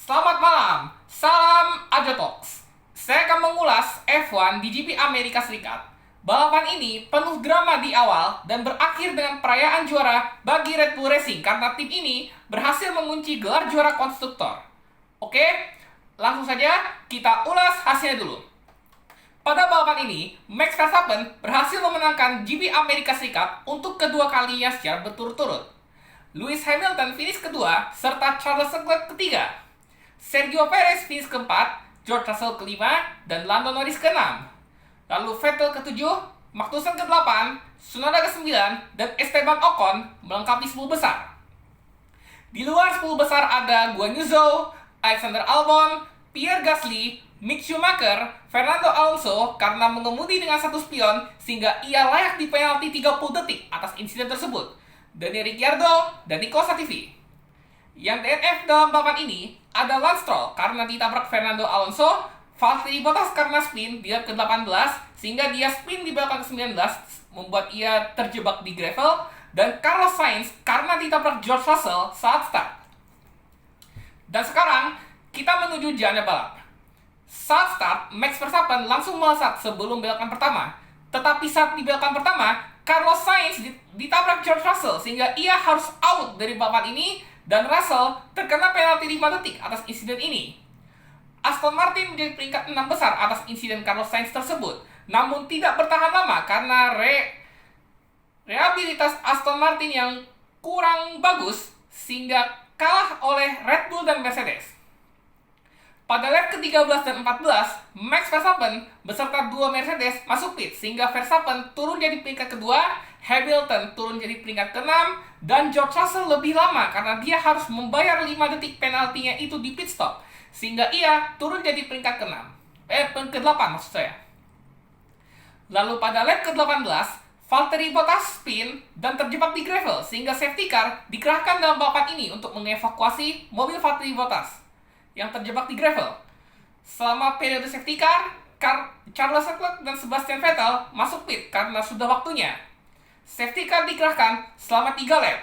Selamat malam, salam Ajo Talks. Saya akan mengulas F1 di GP Amerika Serikat. Balapan ini penuh drama di awal dan berakhir dengan perayaan juara bagi Red Bull Racing karena tim ini berhasil mengunci gelar juara konstruktor. Oke, langsung saja kita ulas hasilnya dulu. Pada balapan ini, Max Verstappen berhasil memenangkan GP Amerika Serikat untuk kedua kalinya secara berturut-turut. Lewis Hamilton finish kedua, serta Charles Leclerc ketiga. Sergio Perez finish keempat, George Russell kelima, dan Lando Norris keenam. Lalu Vettel ketujuh, Magnussen ke-8, Tsunoda ke-9, dan Esteban Ocon melengkapi 10 besar. Di luar 10 besar ada Guan Yu Zhou, Alexander Albon, Pierre Gasly, Mick Schumacher, Fernando Alonso karena mengemudi dengan satu spion sehingga ia layak di penalti 30 detik atas insiden tersebut. Daniel Ricciardo dan Nico Latifi. Yang DNF dalam balapan ini ada Lance Stroll karena ditabrak Fernando Alonso, Valtteri Bottas karena spin di lap ke-18 sehingga dia spin di belakang ke-19 membuat ia terjebak di gravel, dan Carlos Sainz karena ditabrak George Russell saat start. Dan sekarang kita menuju jana balap. Saat start, Max Verstappen langsung melesat sebelum belokan pertama. Tetapi saat di belokan pertama, Carlos Sainz ditabrak George Russell sehingga ia harus out dari balapan ini, dan Russell terkena penalti 5 detik atas insiden ini. Aston Martin menjadi peringkat 6 besar atas insiden Carlos Sainz tersebut, namun tidak bertahan lama karena rehabilitas Aston Martin yang kurang bagus sehingga kalah oleh Red Bull dan Mercedes. Pada lap ke-13 dan 14, Max Verstappen beserta dua Mercedes masuk pit sehingga Verstappen turun jadi peringkat kedua, Hamilton turun jadi peringkat ke-6, dan George Russell lebih lama karena dia harus membayar 5 detik penaltinya itu di pit stop sehingga ia turun jadi peringkat ke-8 maksud saya. Lalu pada lap ke-18, Valtteri Bottas spin dan terjebak di gravel sehingga safety car dikerahkan dalam balapan ini untuk mengevakuasi mobil Valtteri Bottas yang terjebak di gravel. Selama periode safety car, Charles Leclerc dan Sebastian Vettel masuk pit karena sudah waktunya. Safety car dikerahkan selama 3 lap.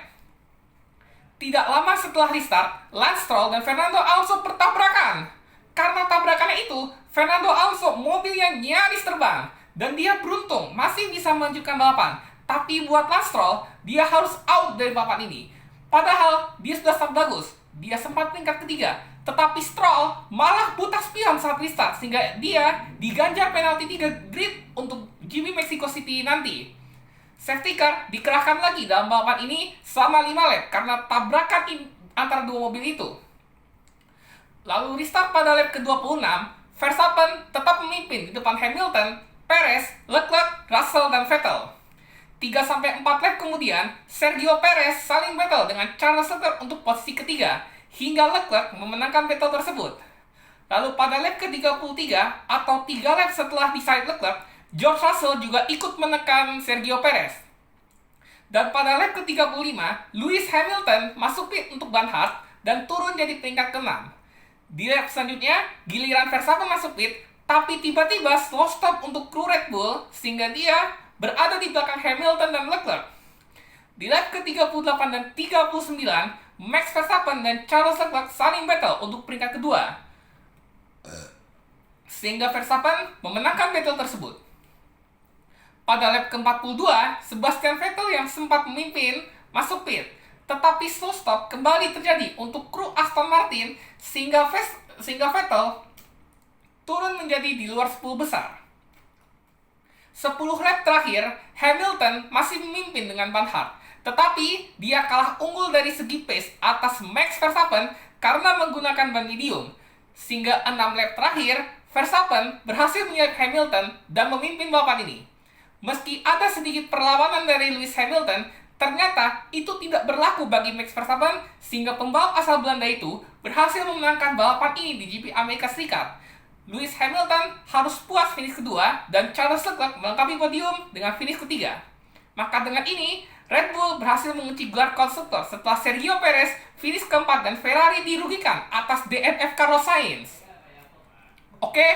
Tidak lama setelah restart, Lance Stroll dan Fernando Alonso bertabrakan. Karena tabrakannya itu, Fernando Alonso mobil yang nyaris terbang, dan dia beruntung masih bisa melanjutkan balapan. Tapi buat Lance Stroll, dia harus out dari balapan ini. Padahal dia sudah start bagus, dia sempat peringkat ketiga. Tetapi Stroll malah buta spion saat restart sehingga dia diganjar penalti 3 grid untuk GP Mexico City nanti. Safety car dikerahkan lagi dalam balapan ini selama 5 lap karena tabrakan antara dua mobil itu. Lalu restart pada lap ke-26, Verstappen tetap memimpin di depan Hamilton, Perez, Leclerc, Russell, dan Vettel. 3-4 lap kemudian, Sergio Perez saling battle dengan Charles Leclerc untuk posisi ketiga, hingga Leclerc memenangkan battle tersebut. Lalu pada lap ke-33 atau 3 lap setelah diside Leclerc, George Russell juga ikut menekan Sergio Perez. Dan pada lap ke-35, Lewis Hamilton masuk pit untuk ban hard dan turun jadi peringkat ke-6. Di lap selanjutnya, giliran Verstappen masuk pit, tapi tiba-tiba slow stop untuk kru Red Bull sehingga dia berada di belakang Hamilton dan Leclerc. Di lap ke-38 dan 39, Max Verstappen dan Charles Leclerc saling battle untuk peringkat kedua, sehingga Verstappen memenangkan battle tersebut. Pada lap ke-42, Sebastian Vettel yang sempat memimpin masuk pit, tetapi slow stop kembali terjadi untuk kru Aston Martin sehingga Vettel turun menjadi di luar 10 besar. 10 lap terakhir, Hamilton masih memimpin dengan ban hard, tetapi dia kalah unggul dari segi pace atas Max Verstappen karena menggunakan ban medium. Sehingga 6 lap terakhir, Verstappen berhasil menyalip Hamilton dan memimpin balapan ini. Meski ada sedikit perlawanan dari Lewis Hamilton, ternyata itu tidak berlaku bagi Max Verstappen sehingga pembalap asal Belanda itu berhasil memenangkan balapan ini di GP Amerika Serikat. Lewis Hamilton harus puas finish kedua dan Charles Leclerc melengkapi podium dengan finish ketiga. Maka dengan ini, Red Bull berhasil mengunci gelar konstruktor setelah Sergio Perez finish keempat dan Ferrari dirugikan atas DNF Carlos Sainz. Oke,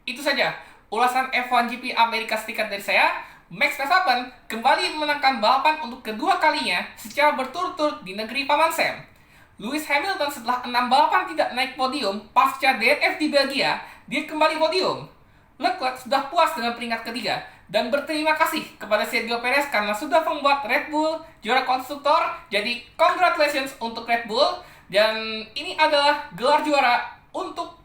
itu saja ulasan F1 GP Amerika Serikat dari saya. Max Verstappen kembali memenangkan balapan untuk kedua kalinya secara berturut-turut di negeri Paman Sam. Lewis Hamilton setelah 6 balapan tidak naik podium pasca DNF di Belgia, dia kembali podium. Leclerc sudah puas dengan peringkat ketiga dan berterima kasih kepada Sergio Perez karena sudah membuat Red Bull juara konstruktor. Jadi congratulations untuk Red Bull, dan ini adalah gelar juara untuk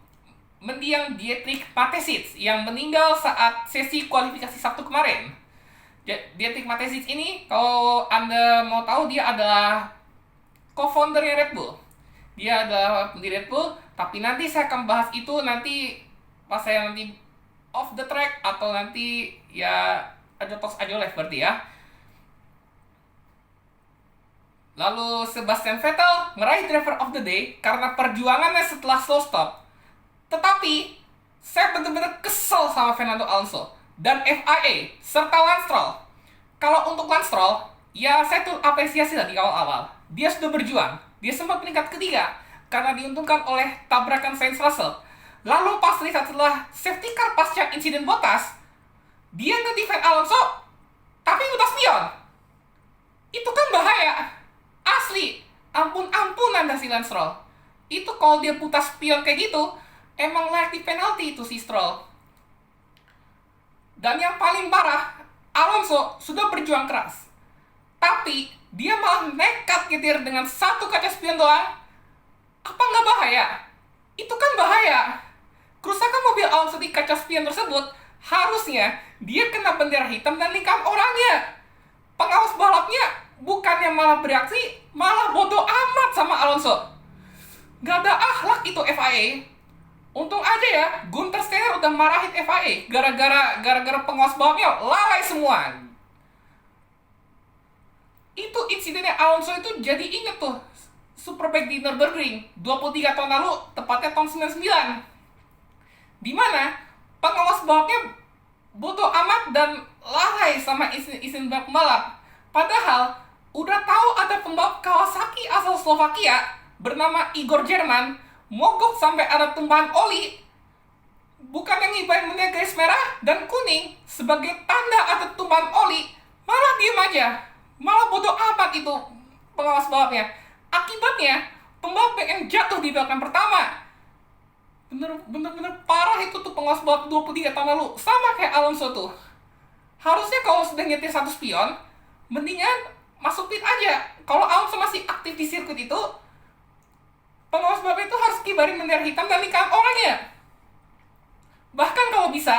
mendiang Dietrich Mateschitz yang meninggal saat sesi kualifikasi Sabtu kemarin. Dietrich Mateschitz ini, kalau Anda mau tahu, dia adalah co-foundernya Red Bull. Dia adalah pendiri Red Bull, tapi nanti saya akan bahas itu nanti pas saya nanti off the track, atau nanti ya ada talks aja live berarti ya. Lalu Sebastian Vettel meraih Driver of the Day karena perjuangannya setelah slow stop. Tetapi saya benar-benar kesel sama Fernando Alonso dan FIA serta Lance Stroll. Kalau untuk Lance Stroll, ya saya tuh apresiasi lah di awal-awal. Dia sudah berjuang. Dia sempat peringkat ketiga karena diuntungkan oleh tabrakan Sainz Russell. Lalu pas lihat setelah safety car pasca insiden Bottas, dia nge-defend Alonso tapi udah spion. Itu kan bahaya. Asli, ampun-ampun Anda si Lance Stroll. Itu kalau dia putas spion kayak gitu, emang layak di penalti itu si Stroll. Dan yang paling parah, Alonso sudah berjuang keras, tapi dia malah nekat nyetir dengan satu kaca spion doang. Apa nggak bahaya? Itu kan bahaya. Kerusakan mobil Alonso di kaca spion tersebut, harusnya dia kena bendera hitam dan lingkaran oranye. Pengawas balapnya bukannya malah bereaksi, malah bodoh amat sama Alonso. Gak ada akhlak itu FIA. Untung aja ya, Gunther Steiner udah marahin FIA gara-gara pengawas balapnya lalai semua. Itu insidennya Alonso itu jadi inget tuh Superbike di Nürburgring 23 tahun lalu, tepatnya tahun 99. Dimana pengawas balapnya bodoh amat dan lalai sama izin pembalap. Padahal udah tahu ada pembalap Kawasaki asal Slovakia bernama Igor German mogok sampai ada tumpahan oli. Bukan yang ngibarin bendera garis merah dan kuning sebagai tanda ada tumpahan oli, malah diem aja. Malah bodoh amat itu pengawas balapnya. Akibatnya pembalap yang jatuh di balapan pertama. Bener-bener parah itu tuh pengawas balap 23 tahun lalu. Sama kayak Alonso tuh. Harusnya kalau sudah nyetir satu spion, mendingan masuk pit aja. Kalau Alonso masih aktif di sirkuit itu, pengawas balap itu harus kibarin bendera hitam dan lingkaran oranye. Bahkan kalau bisa,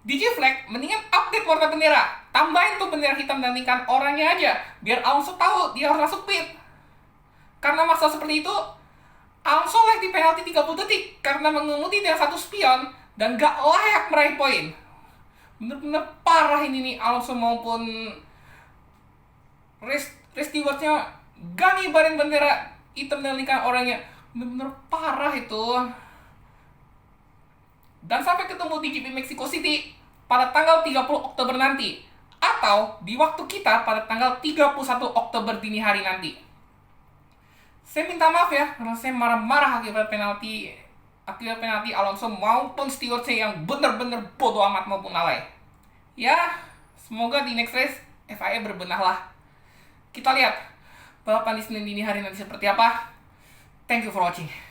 DJ Flag mendingan update warna bendera. Tambahin tuh bendera hitam dan lingkaran oranye aja, biar Alonso tahu dia harus masuk pit. Karena masalah seperti itu, Alonso layak di penalti 30 detik karena mengemudi dengan satu spion dan gak layak meraih poin. Bener-bener parah ini nih Alonso maupun race stewardnya gak ngibarin bendera hitam dan lingkaran oranye. Bener-bener parah itu. Dan sampai ketemu di GP Mexico City pada tanggal 30 Oktober nanti, atau di waktu kita pada tanggal 31 Oktober dini hari nanti. Saya minta maaf ya, karena saya marah-marah akibat penalti Alonso maupun stewardnya yang bener-bener bodoh amat maupun lalai. Ya, semoga di next race FIA berbenah lah. Kita lihat balapan di Senin dini hari nanti seperti apa. Thank you for watching.